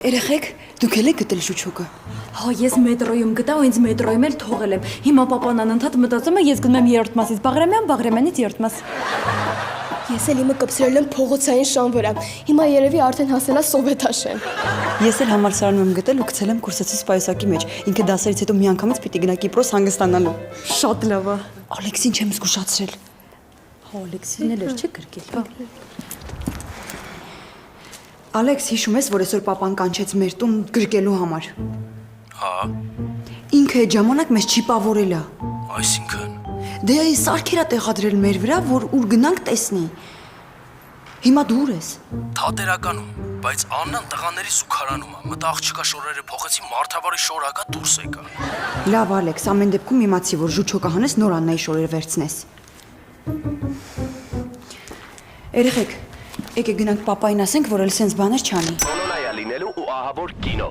Երեխեք, դուք էլ եք գտել շուչոկը։ Հա, ես մետրոյում գտա ու ինձ մետրոյում էլ թողել եմ։ Հիմա պապան անընդհատ մտածում է, ես գնում եմ երրորդ մասից Բաղրամյանից երրորդ մաս։ Ես էլ իմը կպցրել եմ փողոցային շան վրա։ Հիմա երևի արդեն հասել է Սովետաշեն։ Ես էլ համալսարանում եմ գտել ու գցել եմ կուրսեցի սպայուսակի մեջ։ Ինքը դասերից հետո միանգամից պիտի գնա Կիպրոս հանգստանալու։ Շատ լավ է։ Ալեքսին չեմ զգուշացրել։ Հա, Ալեքսին էլ էր չէ գրկել։ Ալեքս, հիշում ես, որ այսօր պապան կանչեց մեր տուն գրկելու համար։ Հա, Ինքը այդ ժամանակ մեզ չիպավորել է։ այսինքն Դե այս սարքերա տեղադրել մեր վրա, որ ուր գնանք տեսնի։ Հիմա դու ուր ես։ թատերականում, բայց Աննան տղաների զուգարանում է։ Մտա աղջկա շորերը փոխեցի մարդավարի շորակա դուրս եկա։ Լավ, Ալեքս, ամեն դեպքում իմացի, որ ժուչոկը հանես նոր Աննայի շորերը վերցնես։ Երեխեք, եկեք գնանք պապային ասենք, որ էլ սենց բաներ չանի։ Բոլորայա լինելու ու ահավոր կինո։